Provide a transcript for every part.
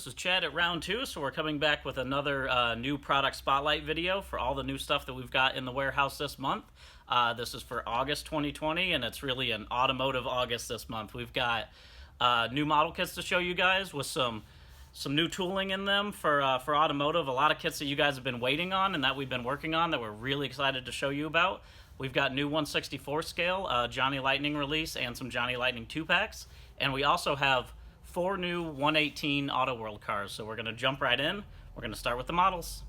this is Chad at Round 2, so we're coming back with another new product spotlight video for all the new stuff that we've got in the warehouse this month. This is for August 2020, and it's really an Automotive August this month. We've got new model kits to show you guys with some new tooling in them for automotive. A lot of kits that you guys have been waiting on and that we've been working on that we're really excited to show you about. We've got new 1/64 scale, Johnny Lightning release, and some Johnny Lightning 2-packs. And we also have 4 new 118 Auto World cars. So we're going to jump right in. We're going to start with the models.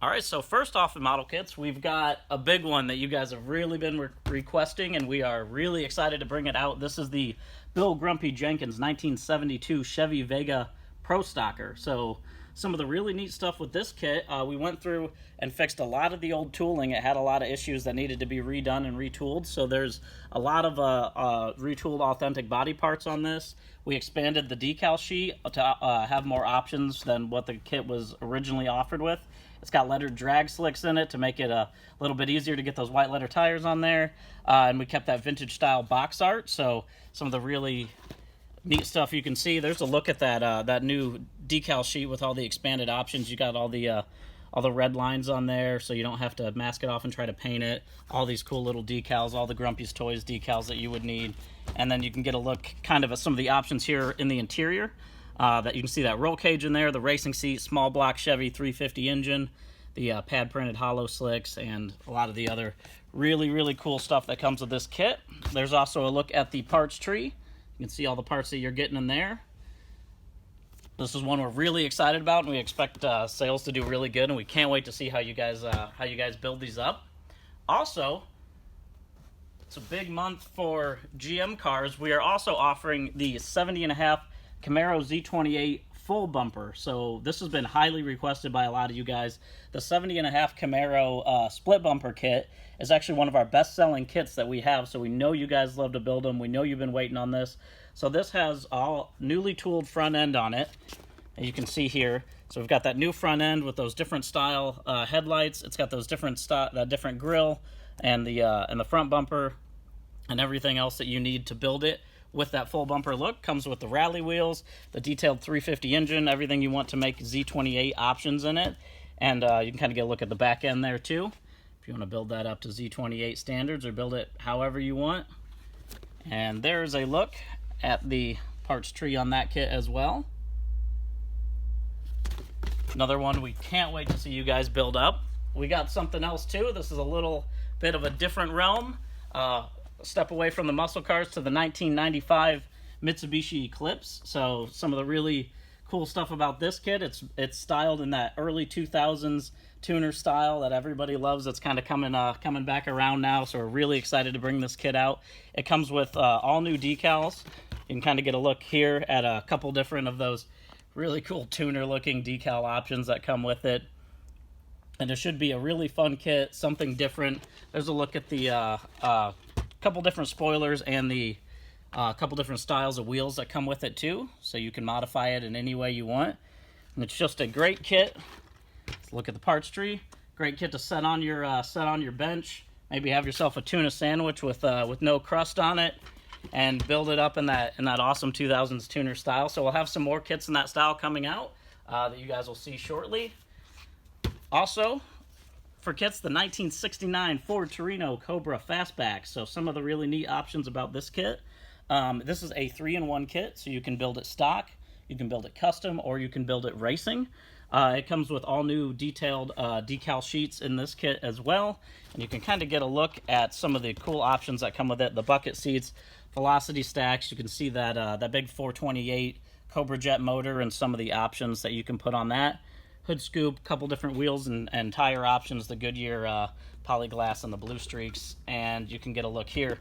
All right, so first off in model kits, we've got a big one that you guys have really been requesting, and we are really excited to bring it out. This is the Bill Grumpy Jenkins 1972 Chevy Vega Pro Stocker. So some of the really neat stuff with this kit, we went through and fixed a lot of the old tooling. It had a lot of issues that needed to be redone and retooled. So there's a lot of retooled authentic body parts on this. We expanded the decal sheet to have more options than what the kit was originally offered with. It's got lettered drag slicks in it to make it a little bit easier to get those white letter tires on there. And we kept that vintage style box art. So some of the really neat stuff you can see. There's a look at that that new decal sheet with all the expanded options. You got all the red lines on there, so you don't have to mask it off and try to paint it. All these cool little decals, all the Grumpy's Toys decals that you would need. And then you can get a look kind of at some of the options here in the interior. That you can see that roll cage in there, the racing seat, small block Chevy 350 engine, the pad printed hollow slicks, and a lot of the other really cool stuff that comes with this kit. There's also a look at the parts tree. You can see all the parts that you're getting in there. This is one we're really excited about, and we expect sales to do really good, and we can't wait to see how you guys build these up. Also, it's a big month for GM cars. We are also offering the 70.5 Camaro Z28 full bumper. So this has been highly requested by a lot of you guys. The 70.5 Camaro split bumper kit is actually one of our best-selling kits that we have, so we know you guys love to build them. We know you've been waiting on this. So this has all newly tooled front end on it, as you can see here. So we've got that new front end with those different style headlights. It's got those different different grille and the front bumper and everything else that you need to build it with that full bumper look. Comes with the rally wheels, the detailed 350 engine, everything you want to make Z28 options in it. And you can kind of get a look at the back end there too, if you want to build that up to Z28 standards or build it however you want. And there's a look at the parts tree on that kit as well. Another one we can't wait to see you guys build up. We got something else too. This is a little bit of a different realm. Step away from the muscle cars to the 1995 Mitsubishi Eclipse. So some of the really cool stuff about this kit, it's styled in that early 2000s tuner style that everybody loves. It's kind of coming back around now, so we're really excited to bring this kit out. It comes with all new decals. You can kind of get a look here at a couple different of those really cool tuner looking decal options that come with it. And it should be a really fun kit, something different. There's a look at the couple different spoilers and the couple different styles of wheels that come with it too, so you can modify it in any way you want. And it's just a great kit. Let's look at the parts tree. Great kit to set on your bench. Maybe have yourself a tuna sandwich with no crust on it, and build it up in that awesome 2000s tuner style. So we'll have some more kits in that style coming out that you guys will see shortly. Also, for kits, the 1969 Ford Torino Cobra Fastback. So some of the really neat options about this kit. This is a 3-in-1 kit, so you can build it stock, you can build it custom, or you can build it racing. It comes with all new detailed decal sheets in this kit as well. And you can kind of get a look at some of the cool options that come with it. The bucket seats, velocity stacks, you can see that big 428 Cobra jet motor and some of the options that you can put on that. Hood scoop, couple different wheels and tire options, the Goodyear polyglass and the blue streaks. And you can get a look here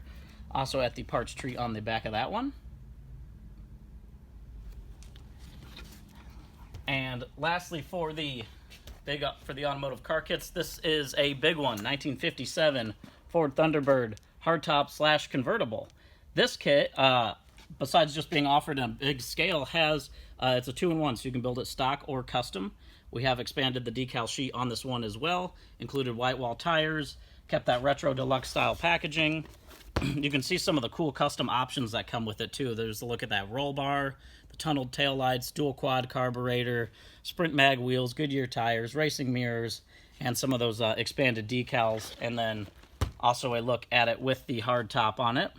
also at the parts tree on the back of that one. And lastly, for the automotive car kits, this is a big one, 1957 Ford Thunderbird hardtop / convertible. This kit, besides just being offered in a big scale, has it's a 2-in-1, so you can build it stock or custom. We have expanded the decal sheet on this one as well, included white wall tires, kept that retro deluxe style packaging. You can see some of the cool custom options that come with it too. There's a look at that roll bar, the tunneled taillights, dual quad carburetor, sprint mag wheels, Goodyear tires, racing mirrors, and some of those expanded decals, and then also a look at it with the hardtop on it.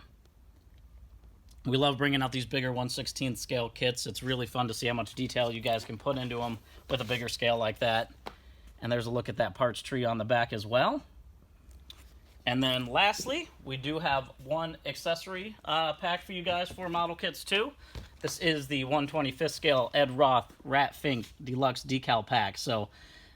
We love bringing out these bigger 1/16 scale kits. It's really fun to see how much detail you guys can put into them with a bigger scale like that. And there's a look at that parts tree on the back as well. And then lastly, we do have one accessory pack for you guys for model kits too. This is the 1/25 scale Ed Roth Rat Fink Deluxe Decal Pack. So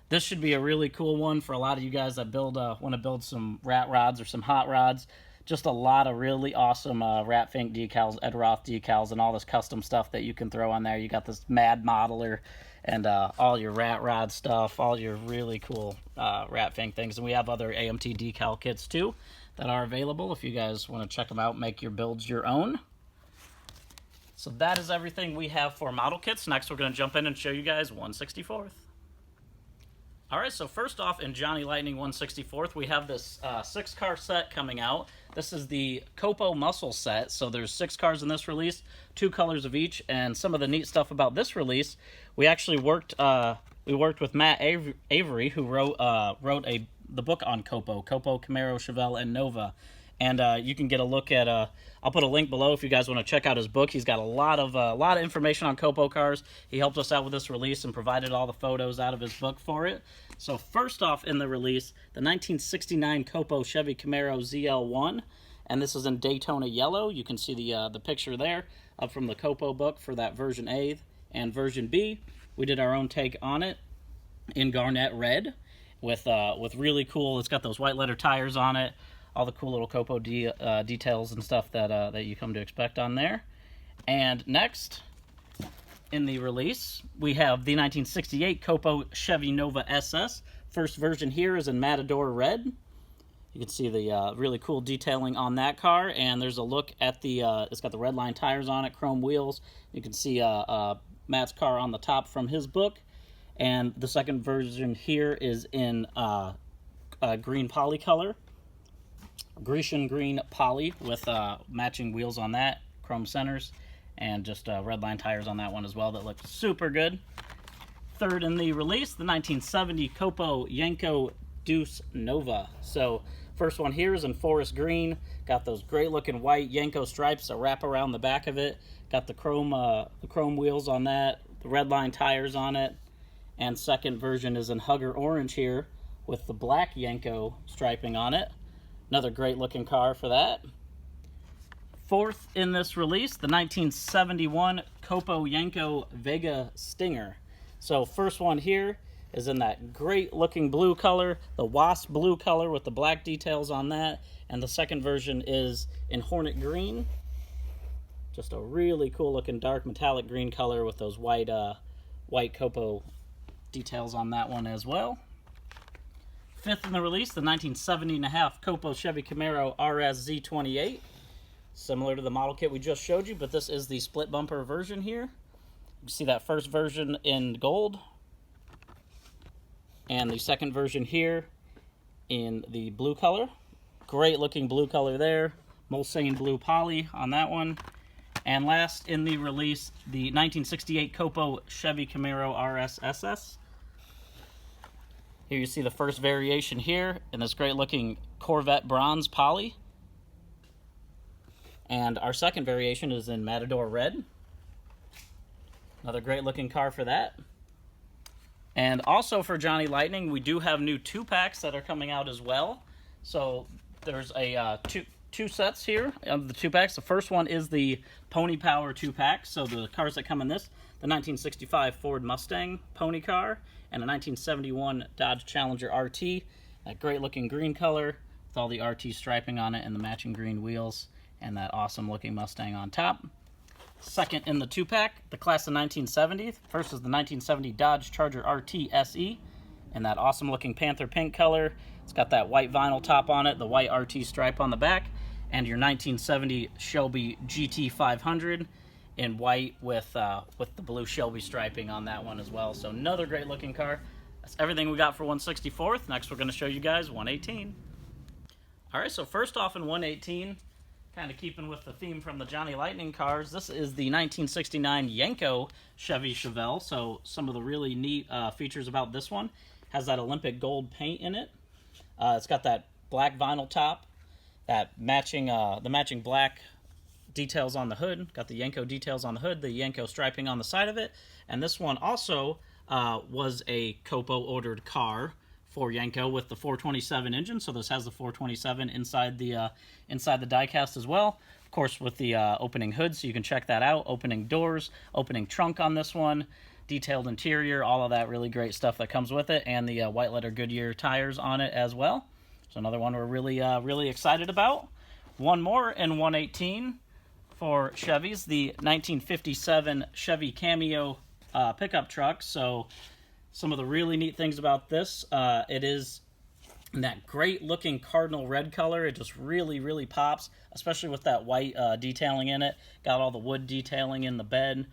this should be a really cool one for a lot of you guys that want to build some rat rods or some hot rods. Just a lot of really awesome Rat Fink decals, Ed Roth decals, and all this custom stuff that you can throw on there. You got this Mad Modeler and all your rat rod stuff, all your really cool Rat Fink things. And we have other AMT decal kits too that are available if you guys want to check them out, make your builds your own. So that is everything we have for model kits. Next, we're going to jump in and show you guys 1/64th. All right, so first off, in Johnny Lightning 1/64th, we have this 6-car set coming out. This is the Copo Muscle Set, so there's 6 cars in this release, 2 colors of each, and some of the neat stuff about this release, we actually worked with Matt Avery, who wrote the book on Copo, Camaro, Chevelle, and Nova. And you can get a look at, I'll put a link below if you guys want to check out his book. He's got a lot of information on Copo cars. He helped us out with this release and provided all the photos out of his book for it. So first off in the release, the 1969 Copo Chevy Camaro ZL1, and this is in Daytona yellow. You can see the picture there up from the Copo book for that version A and version B. We did our own take on it in garnet red with really cool. It's got those white letter tires on it. All the cool little Copo details and stuff that you come to expect on there. And next, in the release, we have the 1968 Copo Chevy Nova SS. First version here is in Matador Red. You can see the really cool detailing on that car, and there's a look at it's got the red line tires on it, chrome wheels. You can see Matt's car on the top from his book. And the second version here is in green poly color. Grecian green poly with matching wheels on that, chrome centers, and just red line tires on that one as well that look super good. Third in the release, the 1970 Copo Yenko Deuce Nova. So first one here is in forest green, got those great looking white Yenko stripes that wrap around the back of it, got the chrome wheels on that, the red line tires on it, and second version is in Hugger Orange here with the black Yenko striping on it. Another great looking car for that. Fourth in this release, the 1971 Copo Yenko Vega Stinger. So first one here is in that great looking blue color, the wasp blue color with the black details on that. And the second version is in Hornet Green. Just a really cool looking dark metallic green color with those white Copo details on that one as well. Fifth in the release, the 1970.5 Copo Chevy Camaro RS Z28. Similar to the model kit we just showed you, but this is the split bumper version here. You see that first version in gold. And the second version here in the blue color. Great looking blue color there. Mulsanne blue poly on that one. And last in the release, the 1968 Copo Chevy Camaro RS SS. Here you see the first variation here in this great looking Corvette bronze poly. And our second variation is in Matador Red. Another great looking car for that. And also for Johnny Lightning, we do have new 2-packs that are coming out as well. So there's a two sets here of the 2-packs. The first one is the Pony Power 2-pack. So the cars that come in this, the 1965 Ford Mustang pony car and a 1971 Dodge Challenger RT. That great looking green color with all the RT striping on it and the matching green wheels and that awesome looking Mustang on top. Second in the 2-pack, the class of 1970. First is the 1970 Dodge Charger RT SE in that awesome looking Panther pink color. It's got that white vinyl top on it, the white RT stripe on the back, and your 1970 Shelby GT 500 in white with the blue Shelby striping on that one as well. So another great looking car. That's everything we got for 1/64th. Next we're going to show you guys 1/18. All right, so first off in 1/18, kind of keeping with the theme from the Johnny Lightning cars, this is the 1969 Yenko Chevy Chevelle. So some of the really neat features about this one, has that Olympic gold paint in it. It's got that black vinyl top, that matching the matching black details on the hood. Got the Yenko details on the hood, the Yenko striping on the side of it. And this one also was a Copo ordered car for Yenko with the 427 engine. So this has the 427 inside the diecast as well. Of course, with the opening hood, so you can check that out. Opening doors, opening trunk on this one, detailed interior, all of that really great stuff that comes with it, and the white letter Goodyear tires on it as well. So another one we're really excited about. One more in 118 for Chevys, the 1957 Chevy Cameo pickup truck. So some of the really neat things about this, it is in that great looking cardinal red color. It just really pops, especially with that white detailing in it. Got all the wood detailing in the bed,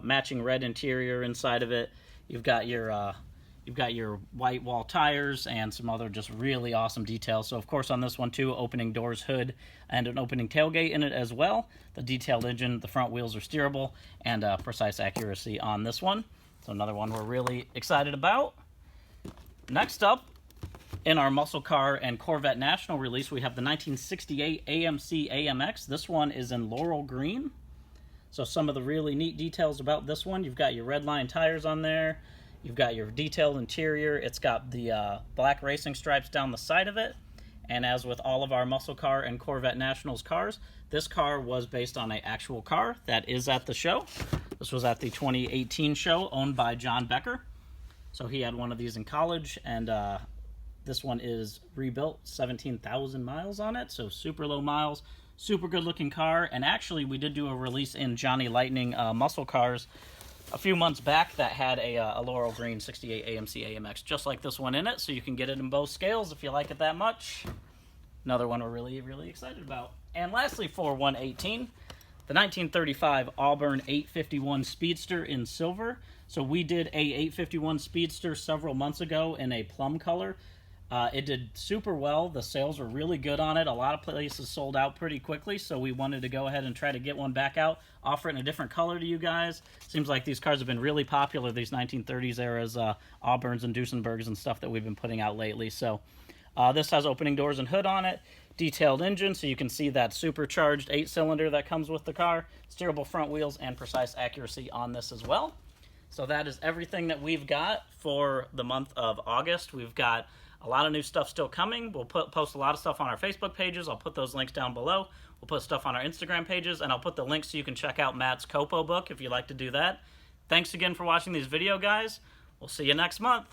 matching red interior inside of it. You've got your white wall tires and some other just really awesome details. So of course on this one too, opening doors, hood, and an opening tailgate in it as well. The detailed engine, the front wheels are steerable, and precise accuracy on this one. So another one we're really excited about. Next up, in our muscle car and Corvette National release, we have the 1968 AMC Amx. This one is in laurel green. So some of the really neat details about this one, you've got your red line tires on there. You've got your detailed interior. It's got the black racing stripes down the side of it. And as with all of our muscle car and Corvette Nationals cars, this car was based on an actual car that is at the show. This was at the 2018 show, owned by John Becker. So he had one of these in college, and this one is rebuilt, 17,000 miles on it, so super low miles, super good looking car. And actually we did do a release in Johnny Lightning muscle cars a few months back that had a laurel green 68 AMC AMX just like this one in it, so you can get it in both scales if you like it that much. Another one we're really excited about. And lastly, for 118, the 1935 Auburn 851 Speedster in silver. So we did a 851 Speedster several months ago in a plum color. It did super well. The sales were really good on it. A lot of places sold out pretty quickly, so we wanted to go ahead and try to get one back out, offer it in a different color to you guys. Seems like these cars have been really popular, these 1930s eras Auburns and Duesenbergs and stuff that we've been putting out lately. So this has opening doors and hood on it, detailed engine, so you can see that supercharged 8-cylinder that comes with the car, steerable front wheels, and precise accuracy on this as well. So that is everything that we've got for the month of August. We've got a lot of new stuff still coming. We'll post a lot of stuff on our Facebook pages. I'll put those links down below. We'll put stuff on our Instagram pages, and I'll put the links so you can check out Matt's Copo book if you'd like to do that. Thanks again for watching these videos, guys. We'll see you next month.